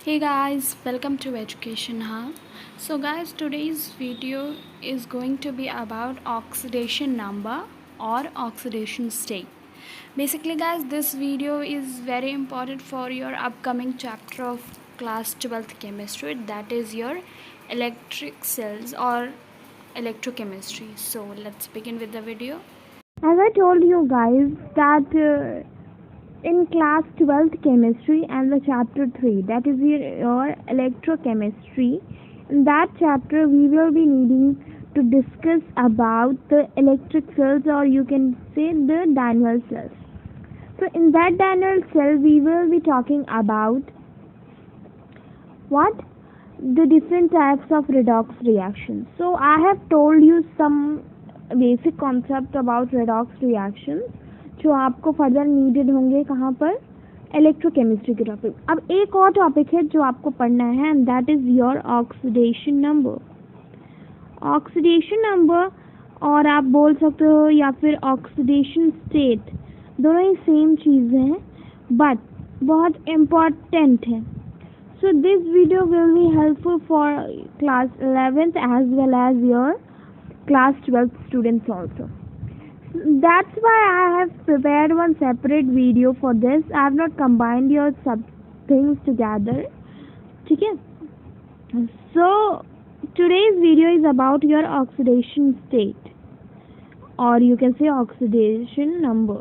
Hey guys, welcome to Education Hub. So guys, today's video is going to be about oxidation number or oxidation state. Basically guys, this video is very important for your upcoming chapter of class 12th chemistry, that is your electric cells or electrochemistry. So let's begin with the video. As I told you guys that in class 12th chemistry and the chapter 3, that is your electrochemistry, in that chapter we will be needing to discuss about the electric cells, or you can say the Daniell cells. So in that Daniell cell we will be talking about what? The different types of redox reactions. So I have told you some basic concept about redox reaction जो आपको further needed होंगे कहाँ पर, electrochemistry के topic. अब एक और topic है जो आपको पढ़ना है and that is your oxidation number. Oxidation number और आप बोल सकते हो या फिर ऑक्सीडेशन स्टेट, दोनों ही सेम चीज़ें हैं बट बहुत इम्पॉर्टेंट है। So this video will be helpful for class 11th as well as your class 12th students also. That's why I have prepared one separate video for this. I have not combined your sub things together. Okay? So today's video is about your oxidation state, or you can say oxidation number.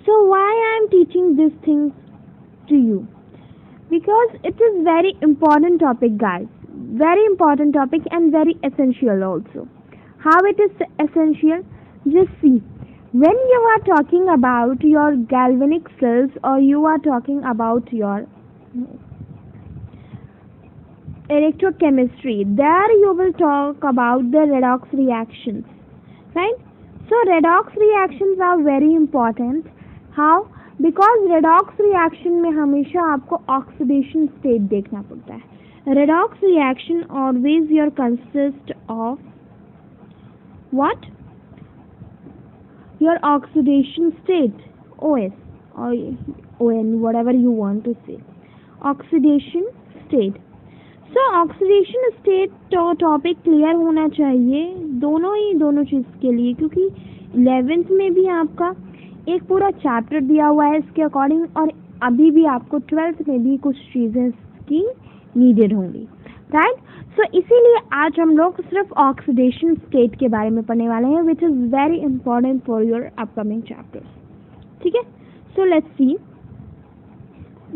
So why I am teaching these things to you? Because it is very important topic guys, very important topic and very essential also. How it is essential? Just see, when you are talking about your galvanic cells or you are talking about your electrochemistry, there you will talk about the redox reactions, right? So redox reactions are very important. How? Because redox reaction में हमेशा आपको oxidation state देखना पड़ता है। Redox reaction always your consist of what? Your oxidation state, OS or ON, whatever you want to say, oxidation state. So oxidation state तो topic clear होना चाहिए दोनों चीज़ के लिए, क्योंकि 11th में भी आपका एक पूरा चैप्टर दिया हुआ है इसके अकॉर्डिंग, और अभी भी आपको 12th में भी कुछ चीज़ें की नीडेड होंगी, राइट? सो इसीलिए आज हम लोग सिर्फ ऑक्सीडेशन स्टेट के बारे में पढ़ने वाले हैं, which is very important for your upcoming chapters. ठीक है, सो लेट्स सी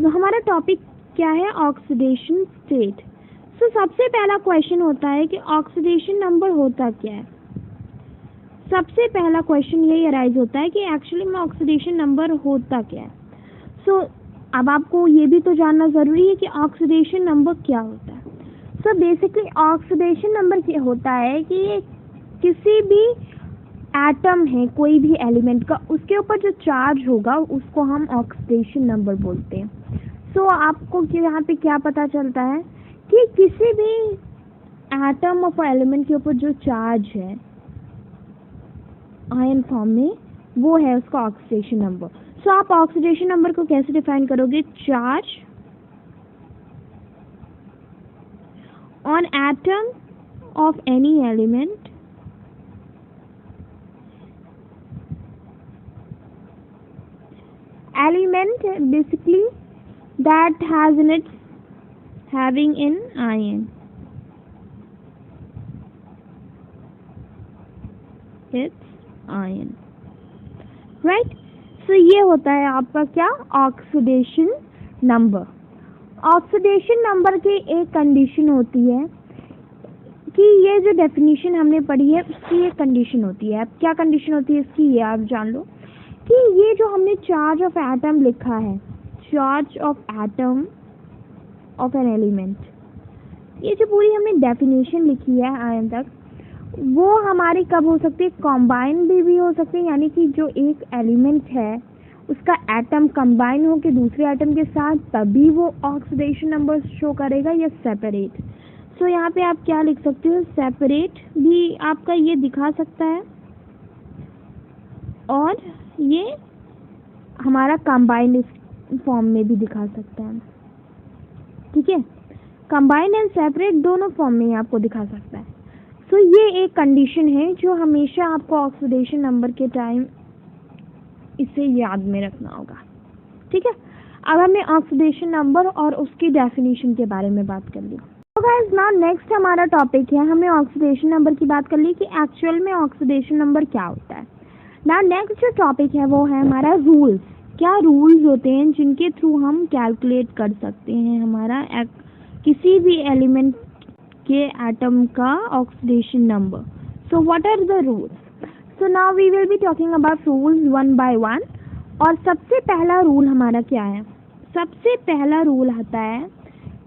हमारा टॉपिक क्या है, ऑक्सीडेशन स्टेट। सो सबसे पहला क्वेश्चन होता है कि ऑक्सीडेशन नंबर होता क्या है। सबसे पहला क्वेश्चन यही अराइज होता है कि एक्चुअली में ऑक्सीडेशन नंबर होता क्या है। सो अब आपको ये भी तो जानना ज़रूरी है कि ऑक्सीडेशन नंबर क्या होता है। सो बेसिकली ऑक्सीडेशन नंबर क्या होता है कि किसी भी एटम है, कोई भी एलिमेंट का, उसके ऊपर जो चार्ज होगा उसको हम ऑक्सीडेशन नंबर बोलते हैं। सो आपको यहाँ पे क्या पता चलता है कि किसी भी एटम ऑफ एलिमेंट के ऊपर जो चार्ज है आयन फॉर्म में, वो है उसका ऑक्सीडेशन नंबर। सो आप ऑक्सीडेशन नंबर को कैसे डिफाइन करोगे? Charge on atom of any element basically that has in its having an ion, its ion, right? So ये होता है आपका क्या, ऑक्सीडेशन नंबर। ऑक्सीडेशन नंबर की एक कंडीशन होती है कि ये जो डेफिनेशन हमने पढ़ी है उसकी एक कंडीशन होती है। अब क्या कंडीशन होती है इसकी, ये आप जान लो कि ये जो हमने चार्ज ऑफ एटम लिखा है, charge of atom of an element, ये जो पूरी हमने डेफिनेशन लिखी है आयन तक, वो हमारी कब हो सकती है? कॉम्बाइन भी हो सकती है, यानी कि जो एक एलिमेंट है उसका एटम कंबाइन हो के दूसरे एटम के साथ, तभी वो ऑक्सीडेशन नंबर शो करेगा, या सेपरेट। सो यहाँ पे आप क्या लिख सकते हो, सेपरेट भी आपका ये दिखा सकता है, और ये हमारा कंबाइंड फॉर्म में भी दिखा सकता है। ठीक ठीक है, कंबाइन एंड सेपरेट दोनों फॉर्म में आपको दिखा सकता है। सो ये एक कंडीशन है जो हमेशा आपको ऑक्सीडेशन नंबर के टाइम इसे याद में रखना होगा, ठीक है। अब हमने ऑक्सीडेशन नंबर और उसकी डेफिनेशन के बारे में बात कर ली। तो गाइस नाउ नेक्स्ट हमारा टॉपिक है, हमने ऑक्सीडेशन नंबर की बात कर ली कि एक्चुअल में ऑक्सीडेशन नंबर क्या होता है। नाउ नेक्स्ट जो टॉपिक है वो है हमारा रूल्स। क्या रूल्स होते हैं जिनके थ्रू हम कैलकुलेट कर सकते हैं हमारा किसी भी एलिमेंट के एटम का oxidation number. So what are the rules? So now we will be talking about rules one by one. और सबसे पहला रूल हमारा क्या है? सबसे पहला रूल आता है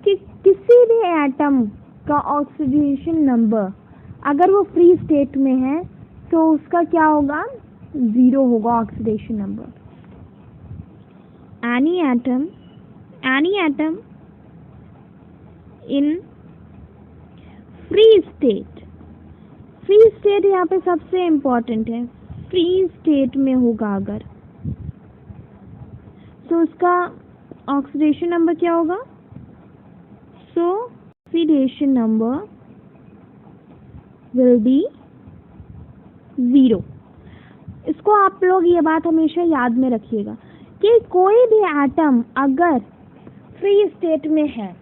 कि किसी भी एटम का ऑक्सीडेशन नंबर अगर वो फ्री स्टेट में है तो उसका क्या होगा? 0 होगा oxidation number. Any atom in free state यहाँ पे सबसे इम्पोर्टेंट है, फ्री स्टेट में होगा अगर, तो उसका ऑक्सीडेशन नंबर क्या होगा? सो ऑक्सीडेशन नंबर विल बी 0। इसको आप लोग ये बात हमेशा याद में रखिएगा कि कोई भी एटम अगर फ्री स्टेट में है,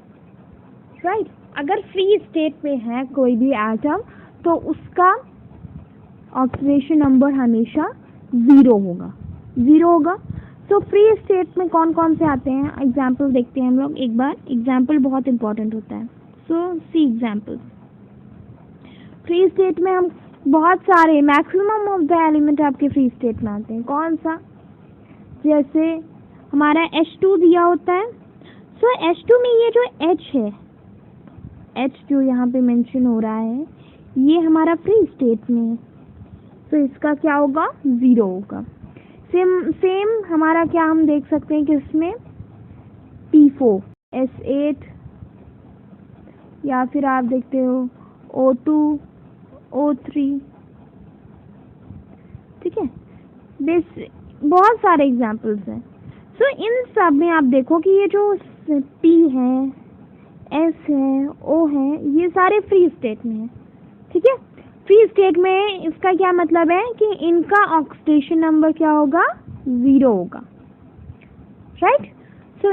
राइट, अगर फ्री स्टेट में है कोई भी एटम तो उसका ऑक्सीडेशन नंबर हमेशा 0 होगा। तो फ्री स्टेट में कौन कौन से आते हैं एग्जाम्पल देखते हैं हम लोग एक बार। एग्जाम्पल बहुत इंपॉर्टेंट होता है। सो सी एग्जाम्पल। फ्री स्टेट में हम बहुत सारे मैक्सिमम ऑफ द एलिमेंट आपके फ्री स्टेट में आते हैं। कौन सा? जैसे हमारा H2 दिया होता है। सो H2 में ये जो H है, H जो यहाँ पे मेंशन हो रहा है, ये हमारा फ्री स्टेट में है, तो इसका क्या होगा? 0 होगा। सेम हमारा क्या हम देख सकते हैं कि इसमें P4 S8 या फिर आप देखते हो O2 O3, ठीक है, बहुत सारे एग्जाम्पल्स हैं। सो इन सब में आप देखो कि ये जो P है, S है, O है, ये सारे फ्री स्टेट में है, ठीक है। फ्री स्टेट में इसका क्या मतलब है कि इनका ऑक्सीडेशन नंबर क्या होगा? 0 होगा, राइट। सो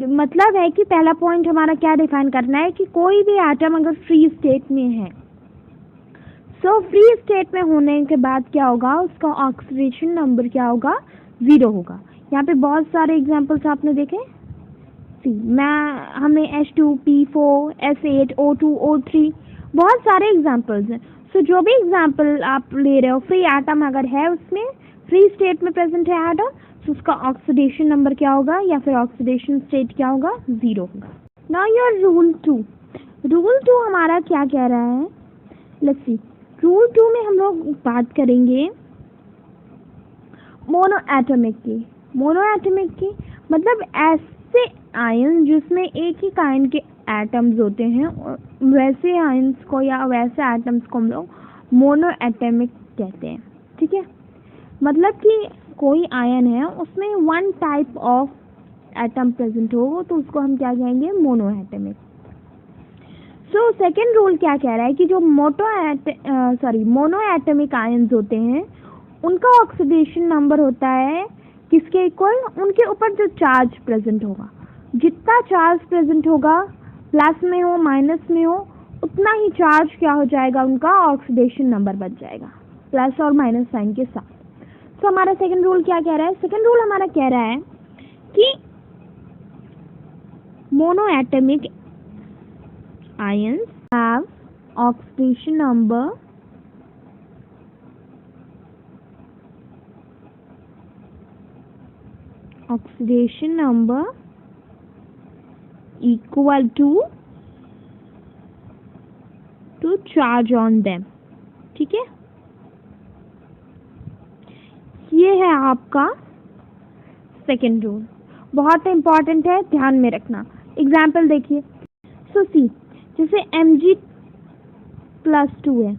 मतलब है कि पहला पॉइंट हमारा क्या डिफाइन करना है कि कोई भी एटम अगर फ्री स्टेट में है, सो फ्री स्टेट में होने के बाद क्या होगा? उसका ऑक्सीडेशन नंबर क्या होगा? 0 होगा। यहाँ पे बहुत सारे एग्जाम्पल्स आपने देखे, हमने H2 P4 S8 O2 O3 बहुत सारे एग्जाम्पल्स हैं। सो जो भी एग्जाम्पल आप ले रहे हो, फ्री एटम अगर है उसमें फ्री स्टेट में प्रेजेंट है एटम, तो उसका ऑक्सीडेशन नंबर क्या होगा या फिर ऑक्सीडेशन स्टेट क्या होगा? 0 होगा। नाउ योर रूल 2 हमारा क्या कह रहा है? Let's see. रूल 2 में हम लोग बात करेंगे मोनोएटमिक की, मतलब ऐसे आयन जिसमें एक ही काइंड के एटम्स होते हैं, वैसे आयन्स को या वैसे एटम्स को हम लोग मोनोएटमिक कहते हैं, ठीक है। मतलब कि कोई आयन है उसमें one type of atom present हो तो उसको हम क्या कहेंगे? मोनोएटमिक। सो सेकेंड रूल क्या कह रहा है कि जो मोनोएटमिक आयन्स होते हैं उनका ऑक्सीडेशन नंबर होता है किसके इक्वल? उनके ऊपर जो चार्ज प्रेजेंट होगा, जितना चार्ज प्रेजेंट होगा, प्लस में हो माइनस में हो, उतना ही चार्ज क्या हो जाएगा? उनका ऑक्सीडेशन नंबर बच जाएगा, प्लस और माइनस साइन के साथ। तो हमारा सेकंड रूल क्या कह रहा है? सेकंड रूल हमारा कह रहा है कि monoatomic ions have oxidation number equal to charge on them, ठीक है। ये है आपका सेकेंड रूल, बहुत इंपॉर्टेंट है, ध्यान में रखना। एग्जाम्पल देखिए। सो सी, जैसे Mg+2 है,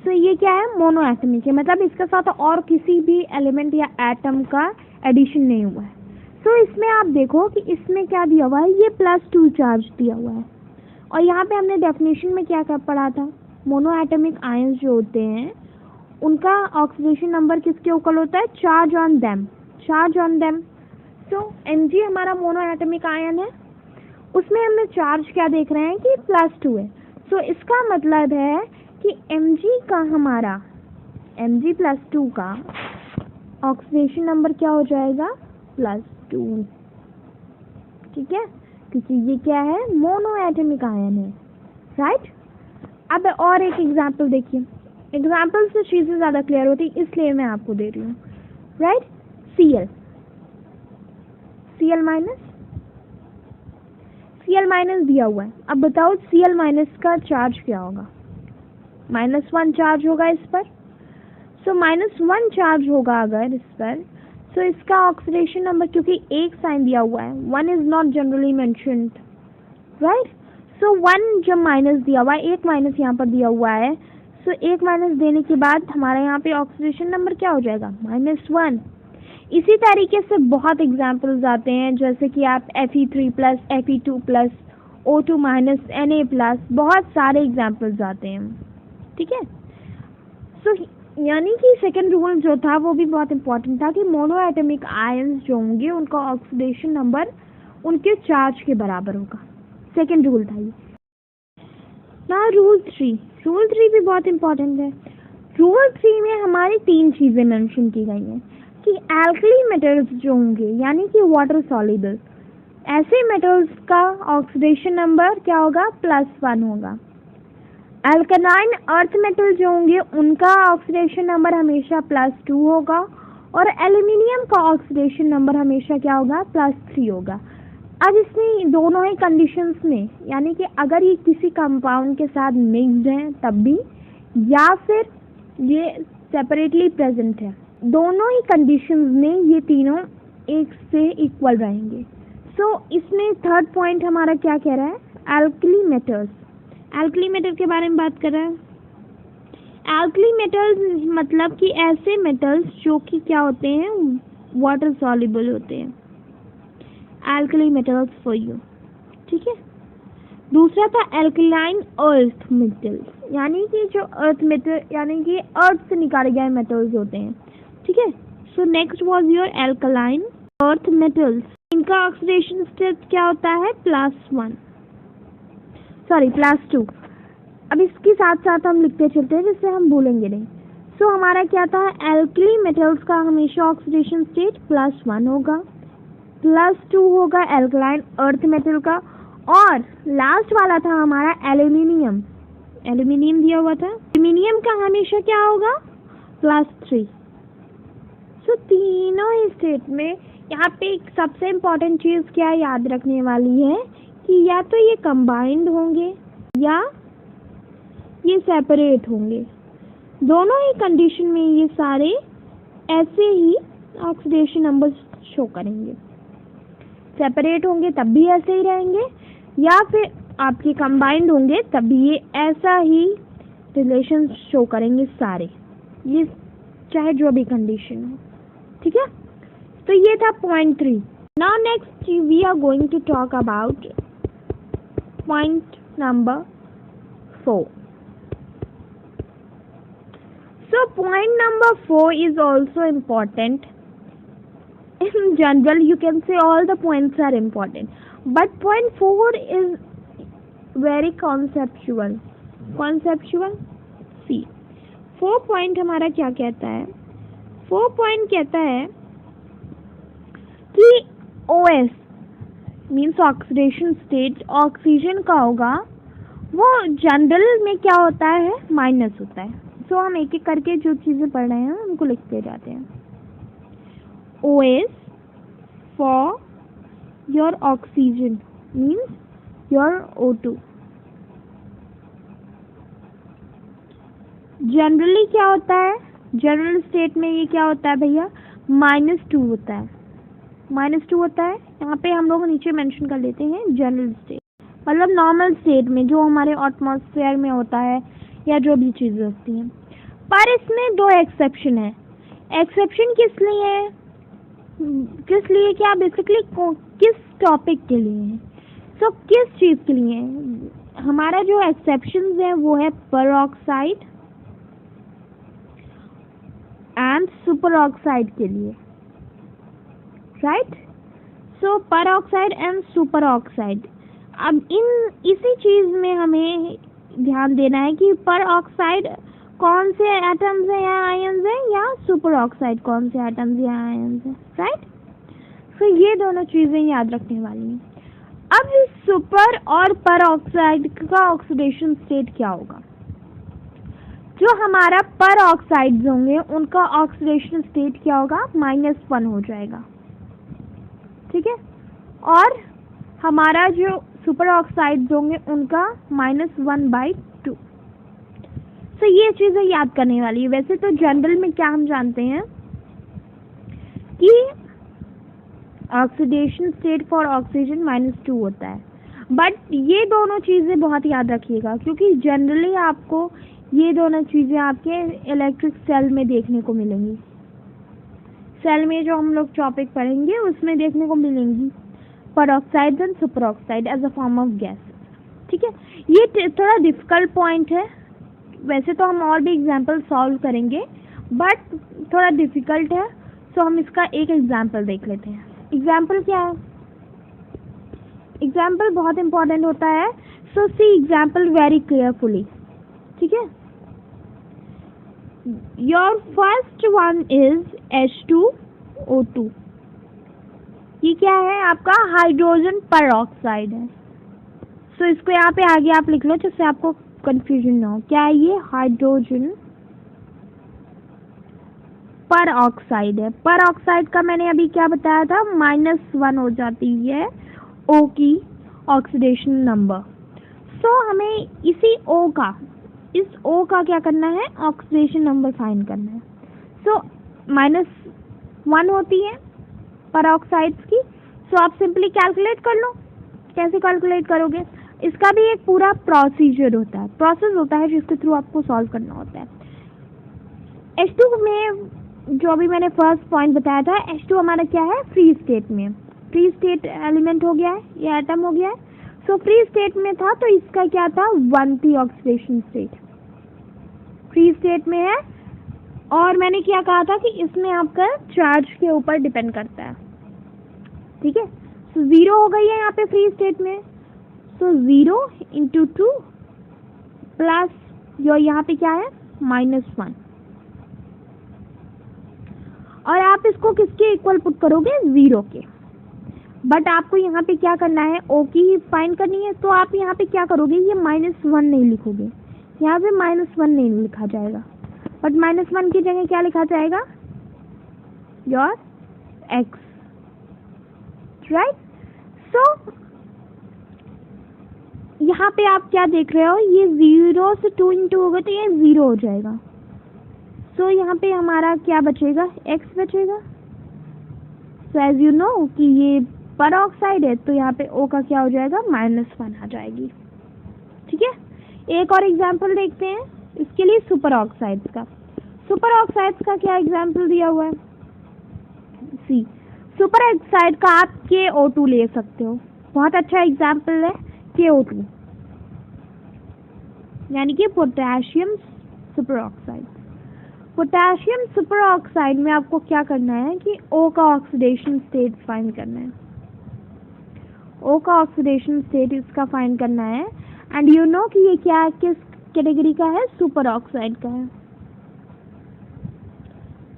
सो ये क्या है? मोनोएटमिक है, मतलब इसके साथ और किसी भी एलिमेंट या एटम का एडिशन नहीं हुआ है। सो इसमें आप देखो कि इसमें क्या दिया हुआ है, ये +2 चार्ज दिया हुआ है। और यहाँ पे हमने डेफिनेशन में क्या क्या पढ़ा था, मोनो एटॉमिक आयंस जो होते हैं उनका ऑक्सीडेशन नंबर किसके इक्वल होता है, charge on them, charge on them. So Mg हमारा मोनो एटॉमिक आयन है, उसमें हमने चार्ज क्या देख रहे हैं कि +2 है। सो इसका मतलब है कि Mg का हमारा Mg+2 का ऑक्सीडेशन नंबर क्या हो जाएगा, +2, ठीक है, क्योंकि ये क्या है, मोनो एटॉमिक आयन है, राइट। अब और एक एग्जांपल देखिए, एग्जांपल से चीज़ें ज़्यादा क्लियर होती इसलिए मैं आपको दे रही हूँ, राइट। Cl दिया हुआ है। अब बताओ Cl- का चार्ज क्या होगा, -1 चार्ज होगा इस पर। सो -1 चार्ज होगा अगर इस पर, सो इसका ऑक्सीडेशन नंबर, क्योंकि एक साइन दिया हुआ है, 1 is not generally mentioned, right. So 1 जब माइनस दिया हुआ है, एक माइनस यहाँ पर दिया हुआ है, सो एक माइनस देने के बाद हमारा यहाँ पे ऑक्सीडेशन नंबर क्या हो जाएगा, -1। इसी तरीके से बहुत एग्जाम्पल्स आते हैं, जैसे कि आप Fe3+, Fe2+, O2-, Na+, बहुत सारे एग्जाम्पल्स आते हैं, ठीक है। सो यानी कि सेकंड रूल जो था वो भी बहुत इंपॉर्टेंट था कि मोनो एटॉमिक आयंस जो होंगे उनका ऑक्सीडेशन नंबर उनके चार्ज के बराबर होगा, सेकंड रूल था ये। ना रूल 3 भी बहुत इंपॉर्टेंट है। रूल 3 में हमारी 3 चीज़ें मेंशन की गई हैं कि एल्कली मेटल्स जो होंगे यानी कि वाटर सॉल्युबल, ऐसे मेटल्स का ऑक्सीडेशन नंबर क्या होगा, +1 होगा। अल्कलाइन अर्थ मेटल जो होंगे उनका ऑक्सीडेशन नंबर हमेशा +2 होगा, और एल्यूमिनियम का ऑक्सीडेशन नंबर हमेशा क्या होगा, +3 होगा। अब इसमें दोनों ही कंडीशंस में, यानी कि अगर ये किसी कंपाउंड के साथ मिक्स्ड हैं तब भी, या फिर ये सेपरेटली प्रेजेंट है, दोनों ही कंडीशंस में ये तीनों एक से इक्वल रहेंगे। सो इसमें थर्ड पॉइंट हमारा क्या कह रहा है, एल्कली मेटल्स, एल्कली मेटल के बारे में बात कर रहा है। एल्कली मेटल्स मतलब कि ऐसे मेटल्स जो कि क्या होते हैं, वाटर सॉल्युबल होते हैं, एल्कली मेटल्स फॉर यू, ठीक है। दूसरा था एल्कलाइन अर्थ मेटल्स, यानी कि जो अर्थ मेटल यानी कि अर्थ से निकाले गए मेटल्स होते हैं, ठीक है। So next was your alkaline earth metals, इनका ऑक्सीडेशन स्टेट क्या होता है, +2। अब इसके साथ साथ हम लिखते चलते हैं जिससे हम भूलेंगे नहीं। सो हमारा क्या था, एल्कली मेटल्स का हमेशा ऑक्सीडेशन स्टेट +1 होगा, +2 होगा एल्कलाइन अर्थ मेटल का, और लास्ट वाला था हमारा एल्यूमिनियम, एल्यूमिनियम दिया हुआ था, एल्यूमिनियम का हमेशा क्या होगा, +3। सो तीनों ही स्टेट में यहाँ पे एक सबसे इम्पोर्टेंट चीज़ क्या याद रखने वाली है कि या तो ये कंबाइंड होंगे या ये सेपरेट होंगे, दोनों ही कंडीशन में ये सारे ऐसे ही ऑक्सीडेशन नंबर शो करेंगे। सेपरेट होंगे तब भी ऐसे ही रहेंगे, या फिर आपके कंबाइंड होंगे तब भी ये ऐसा ही रिलेशन शो करेंगे सारे, ये चाहे जो भी कंडीशन हो, ठीक है। तो ये था point 3। Now next we are going to talk about point number 4. So point number 4 is also important. In general, you can say all the points are important, but point 4 is very conceptual. See, 4 point हमारा क्या कहता है, 4 point कहता है कि OS means oxidation state, oxygen का होगा वो जनरल में क्या होता है, माइनस होता है। सो हम एक एक करके जो चीज़ें पढ़ रहे हैं उनको लिखते जाते हैं। OS for your oxygen means your O2। Generally क्या होता है, जनरल स्टेट में ये क्या होता है भैया, -2 होता है, -2 होता है। यहाँ पे हम लोग नीचे मेंशन कर लेते हैं जनरल स्टेट, मतलब नॉर्मल स्टेट में जो हमारे एटमॉस्फेयर में होता है या जो भी चीज़ें होती हैं। पर इसमें 2 एक्सेप्शन है। एक्सेप्शन किस लिए है, किस लिए, क्या बेसिकली किस टॉपिक के लिए है, सो किस चीज़ के लिए है। हमारा जो एक्सेप्शंस है वो है पर ऑक्साइड एंड सुपर ऑक्साइड के लिए, राइट। सो पर ऑक्साइड एंड सुपर ऑक्साइड, अब इसी चीज़ में हमें ध्यान देना है कि पर ऑक्साइड कौन से एटम्स हैं या आयन्स हैं, या सुपर ऑक्साइड कौन से एटम्स या आयन्स हैं, राइट। तो ये दोनों चीज़ें याद रखने वाली हैं। अब सुपर और पर ऑक्साइड का ऑक्सीडेशन स्टेट क्या होगा। जो हमारा पर ऑक्साइड्स होंगे उनका ऑक्सीडेशन स्टेट क्या होगा, -1 हो जाएगा, ठीक है। और हमारा जो सुपर ऑक्साइड्स होंगे उनका -1/2। तो ये चीज़ें याद करने वाली है। वैसे तो जनरल में क्या हम जानते हैं कि ऑक्सीडेशन स्टेट फॉर ऑक्सीजन -2 होता है, बट ये दोनों चीज़ें बहुत याद रखिएगा, क्योंकि जनरली आपको ये दोनों चीज़ें आपके इलेक्ट्रिक सेल में देखने को मिलेंगी। सेल में जो हम लोग टॉपिक पढ़ेंगे उसमें देखने को मिलेंगी पर oxide and super oxide as a form of gas, ठीक है। ये थोड़ा डिफिकल्ट पॉइंट है, वैसे तो हम और भी एग्जाम्पल सॉल्व करेंगे बट थोड़ा डिफिकल्ट है, सो हम इसका एक एग्जाम्पल देख लेते हैं। एग्जाम्पल क्या है, एग्जाम्पल बहुत इंपॉर्टेंट होता है, सो सी एग्जाम्पल वेरी केयरफुली, ठीक है। Your first one is H2O2, ये क्या है, आपका हाइड्रोजन पर ऑक्साइड है। सो इसको यहाँ पे आगे आप लिख लो जिससे आपको कंफ्यूजन ना हो। क्या है ये, हाइड्रोजन पर ऑक्साइड है। पर ऑक्साइड का मैंने अभी क्या बताया था, -1 हो जाती है O की ऑक्सीडेशन नंबर। सो हमें इस O का क्या करना है, ऑक्सीडेशन नंबर फाइंड करना है। सो -1 होती है पर ऑक्साइड्स की, सो आप सिंपली कैलकुलेट कर लो। कैसे कैलकुलेट करोगे, इसका भी एक पूरा प्रोसीजर होता है, प्रोसेस होता है जिसके थ्रू आपको सॉल्व करना होता है। H2 में जो अभी मैंने फर्स्ट पॉइंट बताया था, H2 हमारा क्या है, फ्री स्टेट में, फ्री स्टेट एलिमेंट हो गया है, ये एटम हो गया है। सो फ्री स्टेट में था तो इसका क्या था, 1 थी ऑक्सीडेशन स्टेट, फ्री स्टेट में है। और मैंने क्या कहा था कि इसमें आपका चार्ज के ऊपर डिपेंड करता है, ठीक है। सो 0 हो गई है यहाँ पे फ्री स्टेट में, सो 0 × 2 प्लस जो यहाँ पे क्या है, -1, और आप इसको किसके इक्वल पुट करोगे, 0 के। बट आपको यहाँ पे क्या करना है, O की फाइंड करनी है, तो आप यहाँ पे क्या करोगे, ये -1 नहीं लिखोगे, यहाँ पे -1 नहीं लिखा जाएगा, बट -1 की जगह क्या लिखा जाएगा, योर X, राइट। सो यहाँ पे आप क्या देख रहे हो, ये 0 से 2 × 2 होगा तो ये 0 हो जाएगा। सो यहाँ पे हमारा क्या बचेगा, X बचेगा। सो एज यू नो कि ये पर ऑक्साइड है तो यहाँ पे O का क्या हो जाएगा, -1 आ जाएगी, ठीक है। एक और एग्जाम्पल देखते हैं इसके लिए, सुपर ऑक्साइड्स का। सुपर ऑक्साइड्स का क्या एग्जाम्पल दिया हुआ है, सी सुपर ऑक्साइड का आप KO2 ले सकते हो, बहुत अच्छा एग्जाम्पल है KO2, यानी कि potassium super oxide. Potassium super oxide में आपको क्या करना है कि O का ऑक्सीडेशन स्टेट फाइंड करना है, O का ऑक्सीडेशन स्टेट इसका फाइंड करना है। एंड यू नो कि ये क्या किस कैटेगरी का है, सुपर ऑक्साइड का है,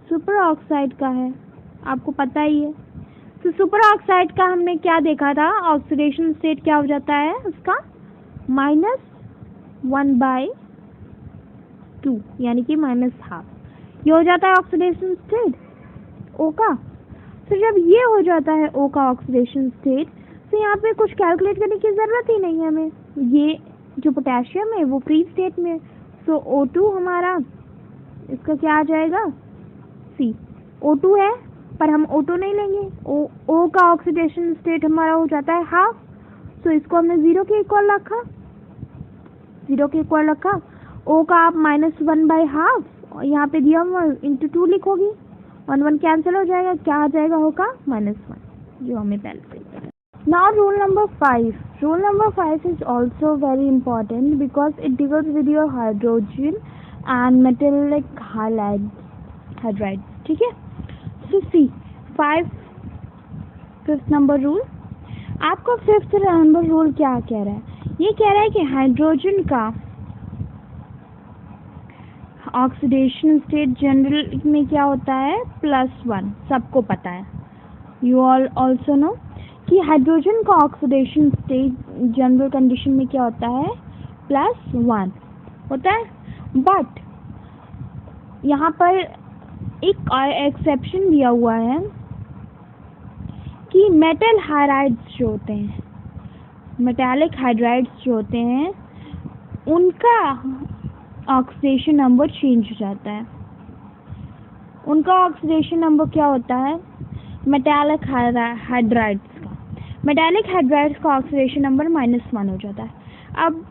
सुपर ऑक्साइड का है, आपको पता ही है। तो सुपर ऑक्साइड का हमने क्या देखा था, ऑक्सीडेशन स्टेट क्या हो जाता है उसका, -1/2, यानी कि -12, ये हो जाता है ऑक्सीडेशन स्टेट O का। तो जब ये हो जाता है O का ऑक्सीडेशन स्टेट, तो यहाँ पे कुछ कैलकुलेट करने की ज़रूरत ही नहीं है हमें, ये जो पोटेशियम है वो फ्री स्टेट में। सो O2 हमारा, इसका क्या आ जाएगा, सी O2 है पर हम O2 नहीं लेंगे, O का ऑक्सीडेशन स्टेट हमारा हो जाता है हाफ, सो इसको हमने 0 के इक्वल रखा, 0 के इक्वल रखा। O का आप -1/2 और यहाँ पे दिया हुआ × 2 लिखोगी, 1 1 कैंसिल हो जाएगा, क्या आ जाएगा होगा -1, जो हमें पहले से। Now rule number 5. Rule number 5 is also very important because it deals with your hydrogen and metallic hydrides. ठीक है? So see, 5th number rule. आपको 5th number rule क्या कह रहा है? ये कह रहा है कि हाइड्रोजन का ऑक्सीडेशन स्टेट जनरल में क्या होता है? +1. सबको पता है, यू ऑल ऑल्सो नो कि हाइड्रोजन का ऑक्सीडेशन स्टेट जनरल कंडीशन में क्या होता है? +1 होता है। बट यहाँ पर एक एक्सेप्शन दिया हुआ है कि मेटल हाइड्राइड्स जो होते हैं, मेटालिक हाइड्राइड्स जो होते हैं, उनका ऑक्सीडेशन नंबर चेंज हो जाता है। उनका ऑक्सीडेशन नंबर क्या होता है? मेटालिक हाइड्राइड्स का, मेटालिक हाइड्राइड्स का ऑक्सीडेशन नंबर -1 हो जाता है। अब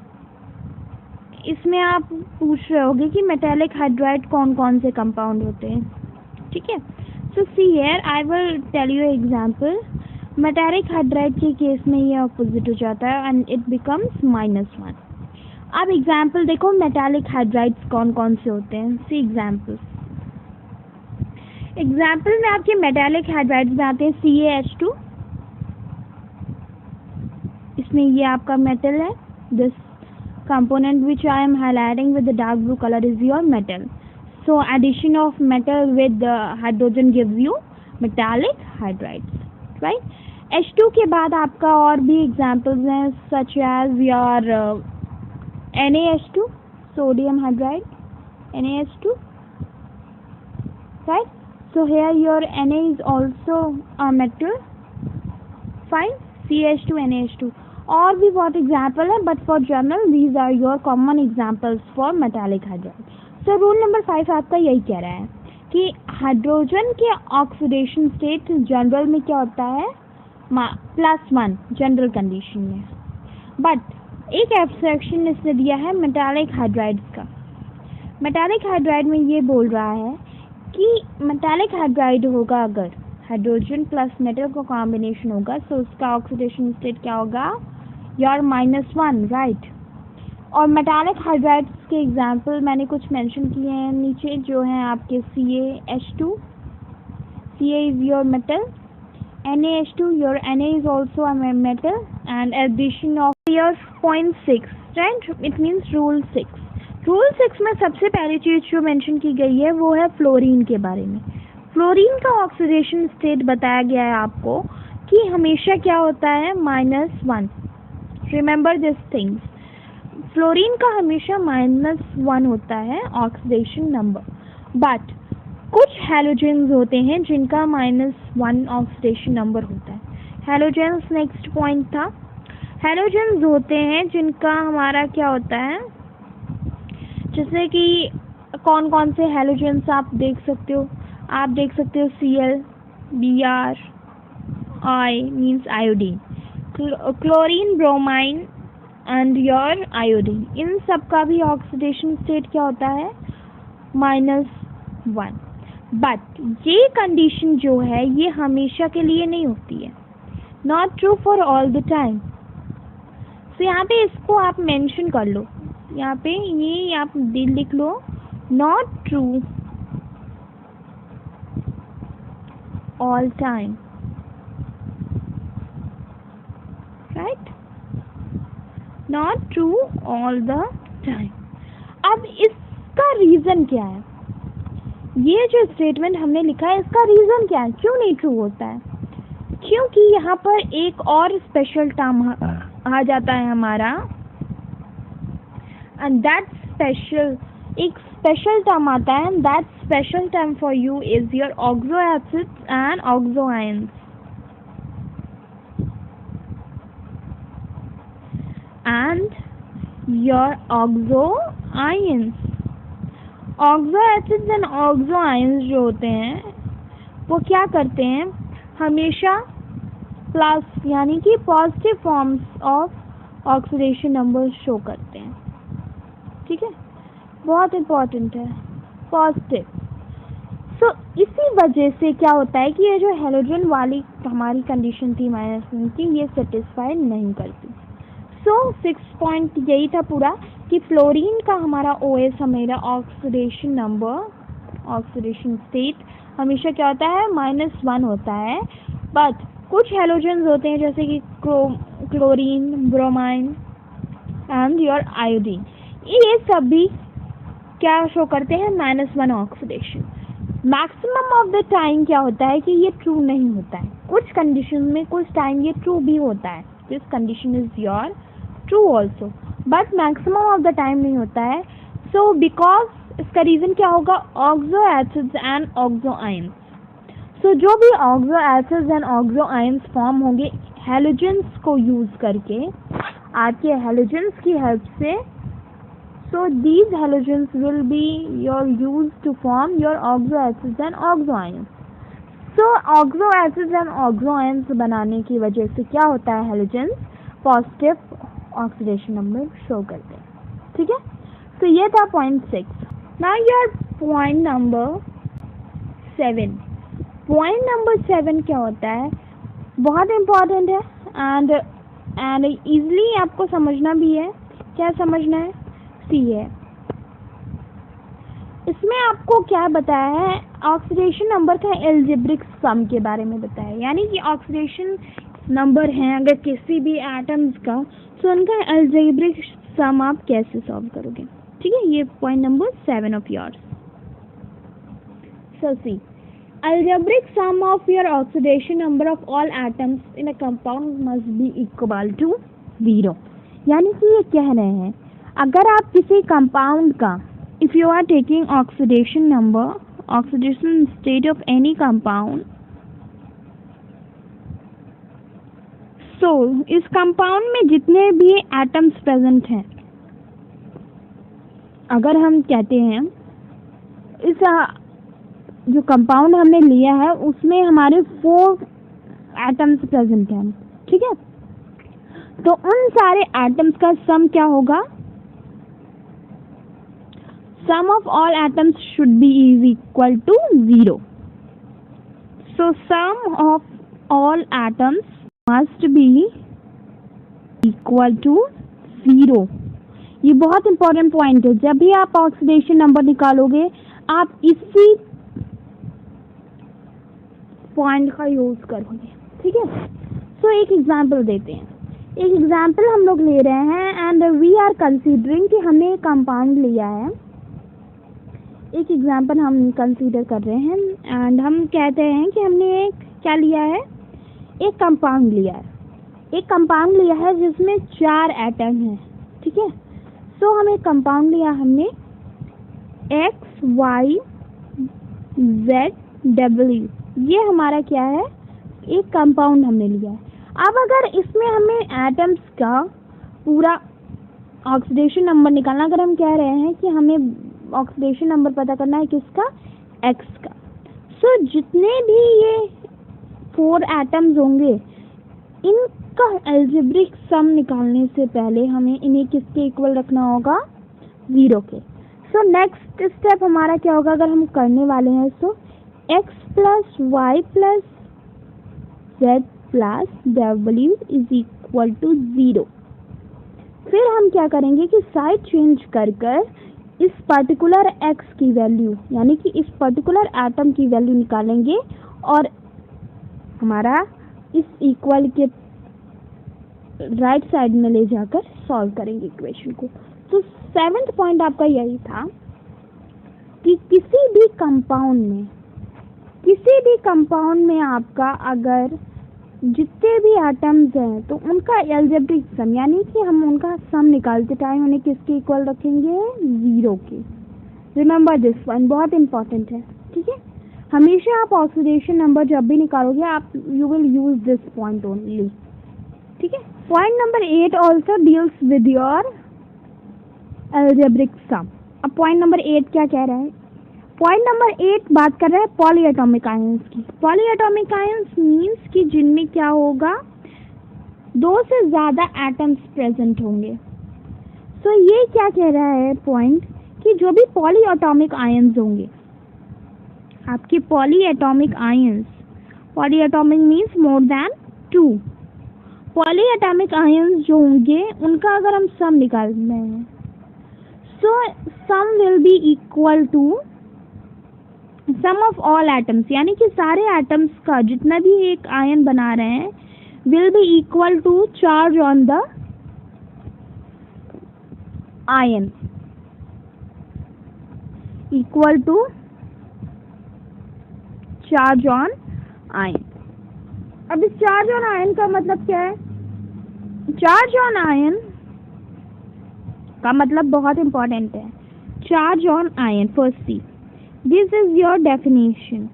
इसमें आप पूछ रहे होगे कि मेटालिक हाइड्राइड कौन कौन से कंपाउंड होते हैं, ठीक है? So see here I will tell you example. Metallic hydride के केस में ये अपोजिट हो जाता है एंड इट बिकम्स -1। अब एग्जाम्पल देखो, मेटालिक हाइड्राइड्स कौन कौन से होते हैं। सी एग्जाम्पल में आपके मेटालिक हाइड्राइड्स में आते हैं CaH2, इसमें ये आपका मेटल है। This component which I am highlighting with the dark blue color is your metal. So addition of metal with the hydrogen gives you metallic hydrides, right? H2 के बाद आपका और भी examples हैं such as your NaH2, sodium hydride, NaH2, right? So here your Na is also a metal, fine, CH2, NaH2. और भी बहुत example है, but for general these are your common examples for metallic hydride. So rule number 5 आपका यही कह रहा है कि हाइड्रोजन के ऑक्सीडेशन स्टेट जनरल में क्या होता है? +1 जनरल कंडीशन में। बट एक एक्सेप्शन इसने दिया है मेटालिक हाइड्राइड्स का। मेटालिक हाइड्राइड में ये बोल रहा है कि मेटालिक हाइड्राइड होगा अगर हाइड्रोजन प्लस मेटल का कॉम्बिनेशन होगा, तो उसका ऑक्सीडेशन स्टेट क्या होगा? Your -1, right? और मेटालिक हाइड्राइड्स के एग्जांपल मैंने कुछ मेंशन किए हैं नीचे, जो हैं आपके CaH2, Ca is your metal, NaH2, your Na is also a metal, and addition of your 0.6, right? It means rule 6। Rule 6 में सबसे पहली चीज़ जो मेंशन की गई है वो है फ्लोरीन के बारे में। फ्लोरीन का ऑक्सीडेशन स्टेट बताया गया है आपको कि हमेशा क्या होता है? -1। रिमेंबर दिस थिंग्स, फ्लोरीन का हमेशा -1 होता है ऑक्सीडेशन नंबर। बट कुछ हैलोजेंस होते हैं जिनका -1 ऑक्सीडेशन नंबर होता है। हैलोजेंस नेक्स्ट पॉइंट था। हैलोजेंस होते हैं जिनका हमारा क्या होता है, जैसे कि कौन कौन से हैलोजेंस आप देख सकते हो? आप देख सकते हो Cl, Br, I means iodine, chlorine, bromine and your iodine. इन सब का भी ऑक्सीडेशन स्टेट क्या होता है? -1। बट ये कंडीशन जो है ये हमेशा के लिए नहीं होती है, not true for all the time. तो यहाँ पे इसको आप मेंशन कर लो, यहाँ पे ये आप लिख लो, not true all time, right? Not true all the time. अब इसका रीज़न क्या है? ये जो स्टेटमेंट हमने लिखा है इसका रीज़न क्या है? क्यों नहीं ट्रू होता है? क्योंकि यहाँ पर एक और स्पेशल टर्म आ जाता है हमारा, एंड दैट स्पेशल, एक स्पेशल टर्म आता है, and that special term for you is your oxo acids and oxo ions. And your oxo ions, oxo acids and oxo ions जो होते हैं वो क्या करते हैं? हमेशा प्लस यानी कि positive forms of oxidation number show करते हैं, ठीक है? बहुत इम्पॉर्टेंट है, पॉजिटिव। सो इसी इसी वजह से क्या होता है कि ये जो हेलोजन वाली हमारी कंडीशन थी -1 की, ये सेटिस्फाई नहीं करती। सो 6 पॉइंट यही था पूरा कि फ्लोरीन का हमारा OS हमेरा ऑक्सीडेशन नंबर, ऑक्सीडेशन स्टेट हमेशा क्या होता है, -1 होता है। बट कुछ हेलोजन्स होते हैं जैसे कि chlorine, bromine and your iodine, ये सभी क्या शो करते हैं, -1 oxidation. Maximum of the time क्या होता है कि ये ट्रू नहीं होता है, कुछ कंडीशन में कुछ टाइम ये ट्रू भी होता है, this condition is your true also, but maximum of the time नहीं होता है। सो बिकॉज इसका रीज़न क्या होगा, oxo acids and oxo ions. So जो भी oxo acids and oxo ions form होंगे हेलोजन्स को यूज़ करके, आपके हेलोजन्स की हेल्प से, so these halogens will be your used to form your oxo acids and oxo ions. So oxo acids and oxo ions बनाने की वजह से क्या होता है, halogens positive oxidation number show करते हैं, ठीक है। तो ये था point 6। Now your point number 7। Point number 7 क्या होता है, बहुत इम्पॉर्टेंट है एंड ईजिली आपको समझना भी है। क्या समझना है, है इसमें आपको क्या बताया है, ऑक्सीडेशन नंबर का एल्जेब्रिक सम के बारे में बताया है, यानी कि ऑक्सीडेशन नंबर है अगर किसी भी एटम्स का, तो उनका एल्जेब्रिक सम आप कैसे सॉल्व करोगे, ठीक है। ये point number 7 of yours. So see, algebraic sum of your oxidation number of all atoms in a compound must be equal to 0। यानी कि ये कह रहे हैं अगर आप किसी कंपाउंड का, if you are taking oxidation number, oxidation state of any compound, so इस कंपाउंड में जितने भी एटम्स प्रेजेंट हैं, अगर हम कहते हैं इस जो कंपाउंड हमने लिया है उसमें हमारे 4 एटम्स प्रेजेंट हैं, ठीक है, तो उन सारे एटम्स का सम क्या होगा, sum of all atoms should be is equal to 0। So sum of all atoms must be equal to 0। ये बहुत इंपॉर्टेंट पॉइंट है, जब भी आप ऑक्सीडेशन नंबर निकालोगे आप इसी पॉइंट का यूज करोगे, ठीक है। सो एक एग्जांपल देते हैं, एक एग्जांपल हम लोग ले रहे हैं एंड वी आर कंसीडरिंग कि हमने एक कंपाउंड लिया है, एक एग्जांपल हम कंसीडर कर रहे हैं एंड हम कहते हैं कि हमने एक क्या लिया है, एक कंपाउंड लिया है, एक कंपाउंड लिया है जिसमें 4 एटम हैं, ठीक है। सो हम एक कंपाउंड लिया, हमने X Y Z W, ये हमारा क्या है, एक कंपाउंड हमने लिया है। अब अगर इसमें हमें एटम्स का पूरा ऑक्सीडेशन नंबर निकालना, अगर हम कह रहे हैं कि हमें ऑक्सीडेशन नंबर पता करना है किसका, X का, सो जितने भी ये 4 एटम्स होंगे इनका एल्जेब्रिक सम निकालने से पहले हमें इन्हें किसके इक्वल रखना होगा, 0 के। सो नेक्स्ट स्टेप हमारा क्या होगा, अगर हम करने वाले हैं so X plus y plus Z plus W is equal to 0। फिर हम क्या करेंगे कि साइड चेंज कर कर इस पर्टिकुलर X की वैल्यू, यानी कि इस पर्टिकुलर एटम की वैल्यू निकालेंगे और हमारा इस इक्वल के राइट साइड में ले जाकर सॉल्व करेंगे इक्वेशन को। तो 7th पॉइंट आपका यही था कि किसी भी कंपाउंड में आपका अगर जितने भी एटम्स हैं तो उनका एल्जेब्रिक सम, यानी कि हम उनका सम निकालते टाइम उन्हें किसके इक्वल रखेंगे, 0 के। रिमेंबर दिस पॉइंट, बहुत इंपॉर्टेंट है, ठीक है। हमेशा आप ऑक्सीडेशन नंबर जब भी निकालोगे आप you will use this point only, ठीक है। Point number 8 also deals with your algebraic sum. अब पॉइंट नंबर 8 क्या कह रहा है, पॉइंट नंबर 8 बात कर रहे हैं पॉलीएटॉमिक आयंस की। पॉलीएटॉमिक आयंस मीन्स कि जिनमें क्या होगा, 2 से ज़्यादा एटम्स प्रेजेंट होंगे। सो ये क्या कह रहा है पॉइंट कि जो भी पॉलीएटॉमिक आयंस होंगे आपके polyatomic ions, polyatomic means more than 2, polyatomic ions जो होंगे उनका अगर हम सम निकाल रहे हैं, so sum will be equal to sum of all atoms, यानी कि सारे एटम्स का जितना भी एक आयन बना रहे हैं will be equal to charge on the ion, equal to charge on ion. अब इस चार्ज ऑन आयन का मतलब क्या है? चार्ज ऑन आयन का मतलब बहुत इंपॉर्टेंट है। Charge on ion, first see, this is your definition.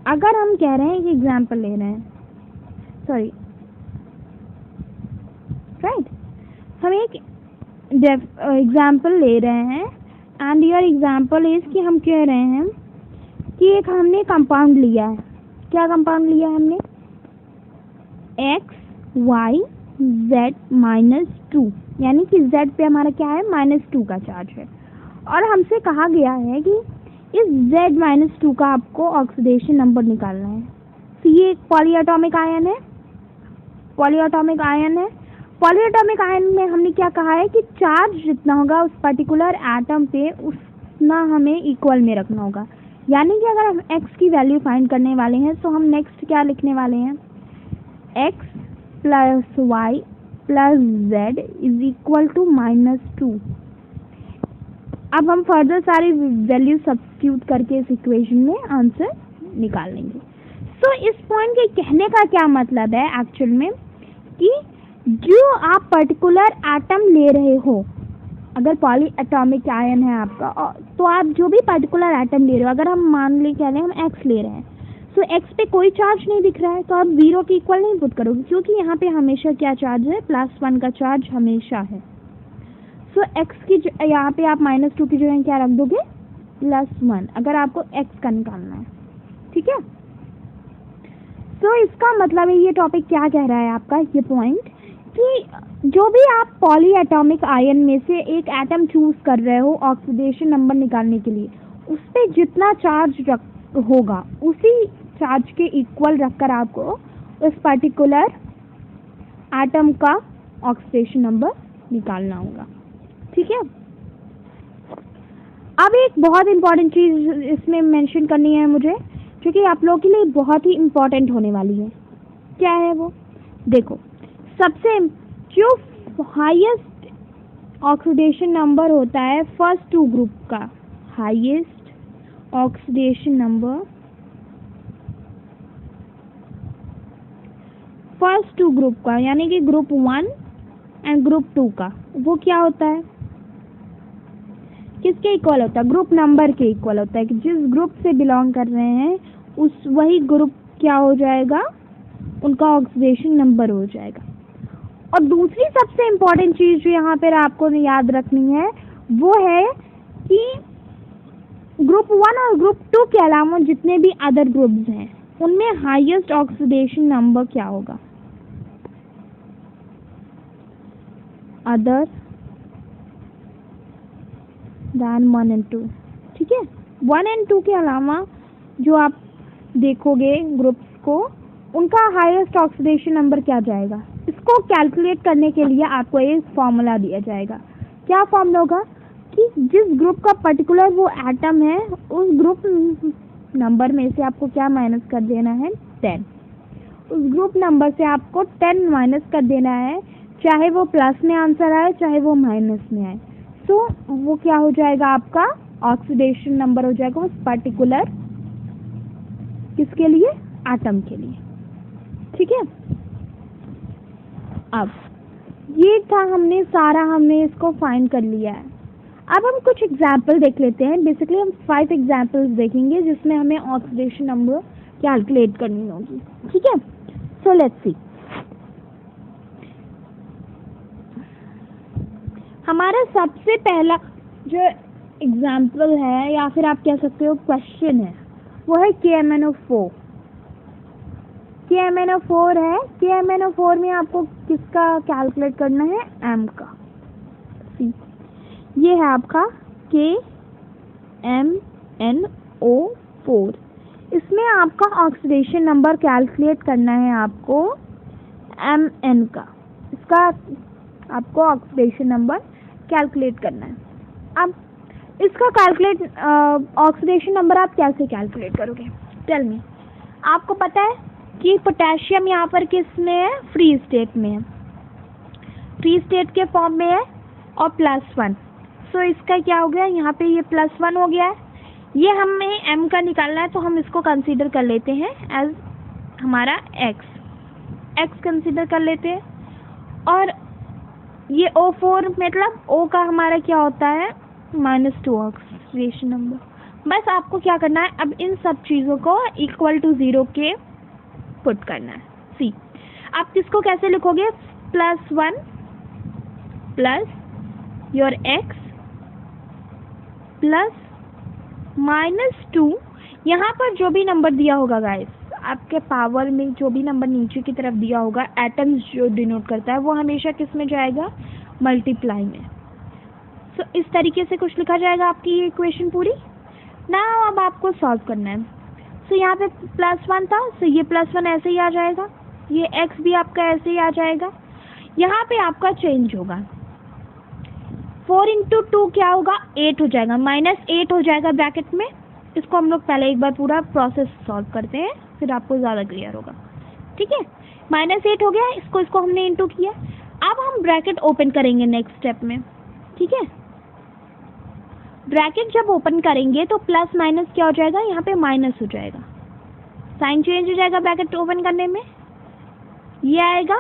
अगर हम कह रहे हैं कि एग्जाम्पल ले रहे हैं, सॉरी राइट, हम एक एग्जाम्पल ले रहे हैं एंड योर एग्जाम्पल इज कि हम कह रहे हैं कि एक हमने कंपाउंड लिया है। क्या कंपाउंड लिया है हमने? XYZ -2, यानी कि Z पे हमारा क्या है? -2 का चार्ज है, और हमसे कहा गया है कि इस Z -2 का आपको ऑक्सीडेशन नंबर निकालना है। तो ये एक पॉलीएटॉमिक आयन है, पॉलीएटॉमिक आयन है। पॉलीएटॉमिक आयन में हमने क्या कहा है कि चार्ज जितना होगा उस पर्टिकुलर एटम पे उतना हमें इक्वल में रखना होगा। यानी कि अगर हम x की वैल्यू फाइंड करने वाले हैं तो हम नेक्स्ट क्या लिखने वाले हैं? x + y + z is equal to -2। अब हम फर्दर सारी वैल्यू सब्स्टिट्यूट करके इस इक्वेशन में आंसर निकाल लेंगे। सो इस पॉइंट के कहने का क्या मतलब है एक्चुअल में कि जो आप पर्टिकुलर एटम ले रहे हो, अगर पॉलीएटॉमिक आयन है आपका, तो आप जो भी पर्टिकुलर एटम ले रहे हो, अगर हम मान ले कह रहे हैं हम x ले रहे हैं, सो x पे कोई चार्ज नहीं दिख रहा है तो आप 0 के इक्वल नहीं पुट करोगे, क्योंकि यहाँ पे हमेशा क्या चार्ज है? +1 का चार्ज हमेशा है। सो x की यहाँ पे आप -2 की जगह क्या रख दोगे? +1, अगर आपको x का निकालना है, ठीक है। सो इसका मतलब है, ये टॉपिक क्या कह रहा है आपका, ये पॉइंट, कि जो भी आप पॉलीएटॉमिक आयन में से एक एटम चूज कर रहे हो ऑक्सीडेशन नंबर निकालने के लिए, उस पे जितना चार्ज होगा उसी चार्ज के इक्वल रखकर आपको उस पर्टिकुलर एटम का ऑक्सीडेशन नंबर निकालना होगा, ठीक है। अब एक बहुत इंपॉर्टेंट चीज इसमें मेंशन करनी है मुझे, जो कि आप लोगों के लिए बहुत ही इंपॉर्टेंट होने वाली है। क्या है वो? देखो, सबसे जो हाईएस्ट ऑक्सीडेशन नंबर होता है फर्स्ट 2 ग्रुप का, highest oxidation number first 2 group का, यानी कि ग्रुप 1 एंड ग्रुप 2 का, वो क्या होता है? किसके इक्वल होता है? ग्रुप नंबर के इक्वल होता है कि जिस ग्रुप से बिलोंग कर रहे हैं उस वही ग्रुप क्या हो जाएगा? उनका ऑक्सीडेशन नंबर हो जाएगा। और दूसरी सबसे इम्पोर्टेंट चीज जो यहाँ पर आपको याद रखनी है वो है कि ग्रुप 1 और ग्रुप 2 के अलावा जितने भी अदर ग्रुप्स हैं उनमें हाईएस्ट ऑक्सीडेशन नंबर क्या होगा? अदर दैन 1 एंड 2, ठीक है। 1 एंड 2 के अलावा जो आप देखोगे ग्रुप्स को, उनका हाईएस्ट ऑक्सीडेशन नंबर क्या जाएगा? इसको कैलकुलेट करने के लिए आपको एक फॉर्मूला दिया जाएगा। क्या फॉर्मूला होगा? कि जिस ग्रुप का पर्टिकुलर वो एटम है उस ग्रुप नंबर में से आपको क्या माइनस कर देना है? 10। उस ग्रुप नंबर से आपको 10 माइनस कर देना है, चाहे वो प्लस में आंसर आए चाहे वो माइनस में आए। सो वो क्या हो जाएगा? आपका ऑक्सीडेशन नंबर हो जाएगा उस पर्टिकुलर किसके लिए? एटम के लिए, ठीक है। अब ये था, हमने इसको फाइंड कर लिया है। अब हम कुछ एग्जाम्पल देख लेते हैं। बेसिकली हम 5 एग्जाम्पल्स देखेंगे जिसमें हमें ऑक्सीडेशन नंबर कैलकुलेट करनी होगी, ठीक है। सो लेट्स सी, हमारा सबसे पहला जो एग्जाम्पल है या फिर आप कह सकते हो क्वेश्चन है, वो है KMnO4। KMnO4 है। KMnO4 में आपको किसका कैलकुलेट करना है? M का। ये है आपका MnO4। इसमें आपका ऑक्सीडेशन नंबर कैलकुलेट करना है आपको Mn का, इसका आपको ऑक्सीडेशन नंबर कैलकुलेट करना है। अब इसका ऑक्सीडेशन नंबर आप कैसे कैलकुलेट करोगे? Tell me. आपको पता है कि पोटेशियम यहाँ पर किस में है? फ्री स्टेट में है, फ्री स्टेट के फॉर्म में है और +1। सो इसका क्या हो गया? यहाँ पे ये +1 हो गया है। ये हमें m का निकालना है, तो हम इसको कंसीडर कर लेते हैं एज हमारा x कंसीडर कर लेते हैं। और ये O4 मतलब O का हमारा क्या होता है? -2 ऑक्सीडेशन नंबर। बस आपको क्या करना है, अब इन सब चीज़ों को =0 के पुट करना है। सी, आप किसको कैसे लिखोगे? +1 प्लस योर x प्लस -2। यहाँ पर जो भी नंबर दिया होगा गाइस, आपके पावर में जो भी नंबर नीचे की तरफ दिया होगा, एटम्स जो डिनोट करता है, वो हमेशा किस में जाएगा? मल्टीप्लाई में। सो इस तरीके से कुछ लिखा जाएगा आपकी ये इक्वेशन पूरी ना। अब आपको सॉल्व करना है। सो यहाँ पे +1 था, सो ये +1 ऐसे ही आ जाएगा, ये x भी आपका ऐसे ही आ जाएगा। यहाँ पे आपका चेंज होगा, 4 × 2 क्या होगा? 8 हो जाएगा, -8 हो जाएगा ब्रैकेट में। इसको हम लोग पहले एक बार पूरा प्रोसेस सॉल्व करते हैं, फिर आपको ज़्यादा क्लियर होगा। ठीक है, -8 हो गया, इसको हमने इंटू किया। अब हम ब्रैकेट ओपन करेंगे नेक्स्ट स्टेप में। ठीक है, ब्रैकेट जब ओपन करेंगे तो प्लस माइनस क्या हो जाएगा? यहाँ पे माइनस हो जाएगा, साइन चेंज हो जाएगा ब्रैकेट ओपन करने में, ये आएगा।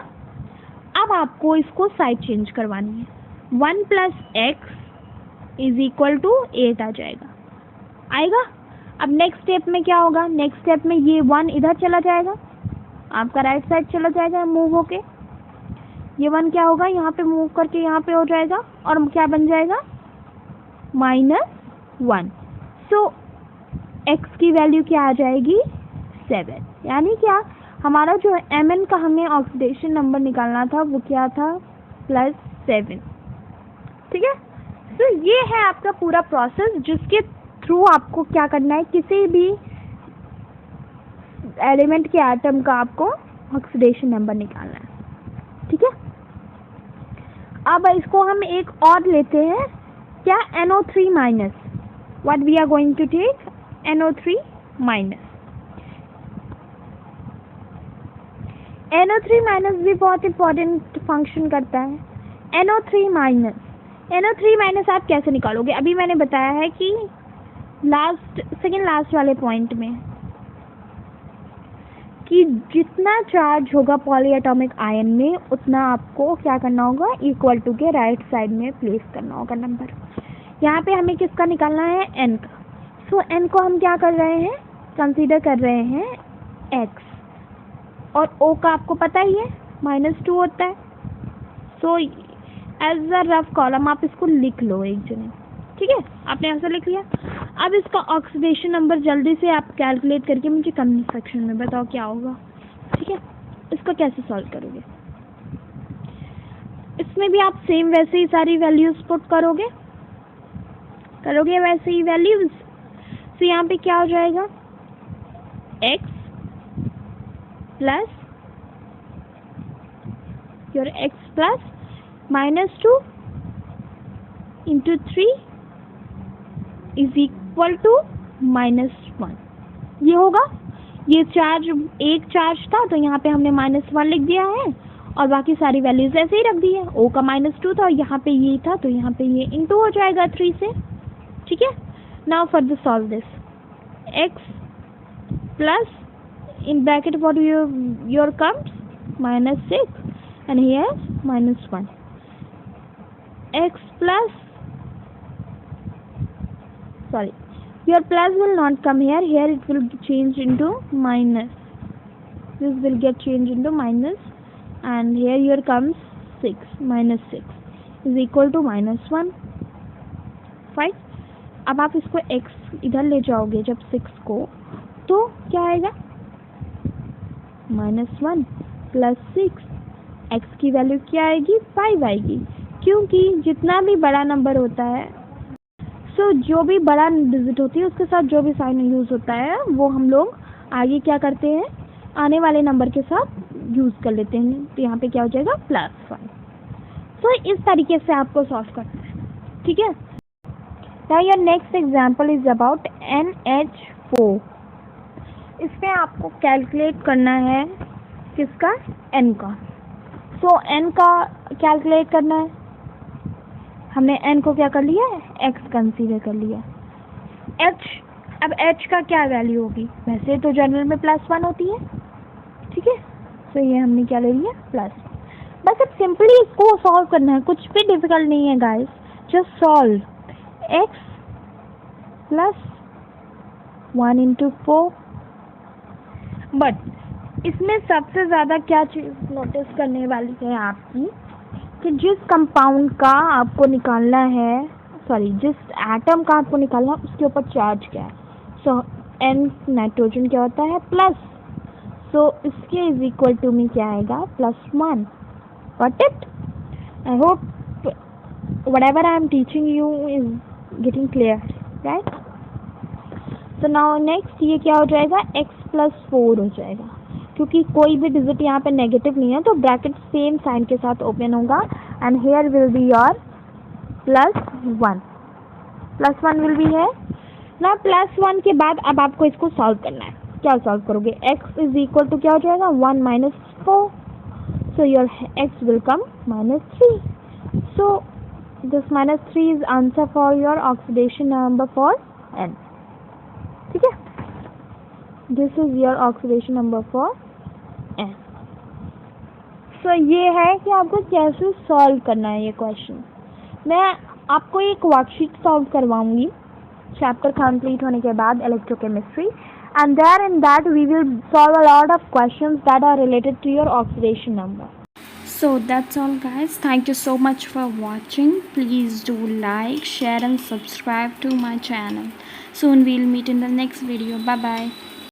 अब आपको इसको साइड चेंज करवानी है, 1 + x = 8 आ जाएगा, आएगा। अब नेक्स्ट स्टेप में क्या होगा? नेक्स्ट स्टेप में ये 1 इधर चला जाएगा, आपका राइट साइड चला जाएगा मूव होके। ये 1 क्या होगा? यहाँ पे मूव करके यहाँ पे हो जाएगा, और क्या बन जाएगा? -1। सो x की वैल्यू क्या आ जाएगी? 7। यानी क्या, हमारा जो Mn का हमें ऑक्सीडेशन नंबर निकालना था वो क्या था? +7। ठीक है, तो ये है आपका पूरा प्रोसेस, जिसके थ्रू आपको क्या करना है, किसी भी एलिमेंट के एटम का आपको ऑक्सीडेशन नंबर निकालना है। ठीक है, अब इसको हम एक और लेते हैं, क्या? NO3-। What we are going to take? NO3-। NO3- भी बहुत इंपॉर्टेंट फंक्शन करता है। NO3- आप कैसे निकालोगे? अभी मैंने बताया है कि सेकेंड लास्ट वाले पॉइंट में, कि जितना चार्ज होगा पॉलीएटॉमिक आयन में, उतना आपको क्या करना होगा? =, के राइट साइड में प्लेस करना होगा नंबर। यहाँ पे हमें किसका निकालना है? n का। सो n को हम क्या कर रहे हैं? कंसीडर कर रहे हैं x, और o का आपको पता ही है -2 होता है। So as a rough column आप इसको लिख लो एक जने। ठीक है, आपने ऐसा लिख लिया। अब इसका ऑक्सीडेशन नंबर जल्दी से आप कैलकुलेट करके मुझे कमेंट सेक्शन में बताओ क्या होगा। ठीक है, इसको कैसे सॉल्व करोगे? इसमें भी आप सेम वैसे ही सारी वैल्यूज पुट करोगे वैसे ही वैल्यूज। तो यहाँ पे क्या हो जाएगा? x plus your x plus -2 × 3 = -1। ये होगा, ये चार्ज एक चार्ज था, तो यहाँ पे हमने -1 लिख दिया है, और बाकी सारी वैल्यूज ऐसे ही रख दी है। O का -2 था, और यहाँ पे ये था, तो यहाँ पे ये * हो जाएगा 3 से। ठीक है, now further solve this. x plus in bracket what your comes? -6, and here -1. X plus, sorry, your plus will not come here it will change into minus. This will get changed into minus, and here your comes 6, -6 = -1. Fine. अब आप इसको x इधर ले जाओगे जब 6 को, तो क्या आएगा? -1 + 6, x की वैल्यू क्या आएगी? 5 आएगी, क्योंकि जितना भी बड़ा नंबर होता है सो जो भी बड़ा डिजिट होती है उसके साथ जो भी साइन यूज़ होता है वो हम लोग आगे क्या करते हैं, आने वाले नंबर के साथ यूज़ कर लेते हैं। तो यहाँ पे क्या हो जाएगा +1। सो इस तरीके से आपको सॉल्व करना है, ठीक है। Now your next example is about NH4। इसमें आपको कैलकुलेट करना है किसका, n का। सो n का कैलकुलेट करना है, हमने n को क्या कर लिया है, x कंसीडर कर लिया। h, अब h का क्या वैल्यू होगी, वैसे तो जनरल में +1 होती है, ठीक है। सो ये हमने क्या ले लिया +1। बस अब सिंपली इसको सॉल्व करना है, कुछ भी डिफिकल्ट नहीं है guys, just solve x + 1 × 4। But इसमें सबसे ज़्यादा क्या चीज़ नोटिस करने वाली है आपकी, कि जिस कंपाउंड का आपको निकालना है, जिस एटम का आपको निकालना है उसके ऊपर चार्ज क्या है। सो n नाइट्रोजन क्या होता है प्लस, सो इसके इज इक्वल टू में क्या आएगा +1। Got it? I hope whatever I am teaching you is getting clear, right? So now next ये क्या हो जाएगा, x + 4 हो जाएगा, क्योंकि कोई भी डिजिट यहाँ पे नेगेटिव नहीं है तो ब्रैकेट सेम साइन के साथ ओपन होगा and here will be your +1। +1 will be है ना। +1 के बाद अब आपको इसको सॉल्व करना है। क्या सॉल्व करोगे, x इज इक्वल टू क्या हो जाएगा 1 - 4। So your x will come -3। So this -3 is answer for your oxidation number for n, ठीक है। This is your oxidation number for n। सो ये है कि आपको कैसे सॉल्व करना है ये क्वेश्चन। मैं आपको एक वर्कशीट सॉल्व करवाऊंगी चैप्टर कंप्लीट होने के बाद, electrochemistry, and there in that we will solve a lot of questions that are related to your oxidation number. So that's all guys, thank you so much for watching. Please do like, share and subscribe to my channel. Soon we'll meet in the next video. Bye bye.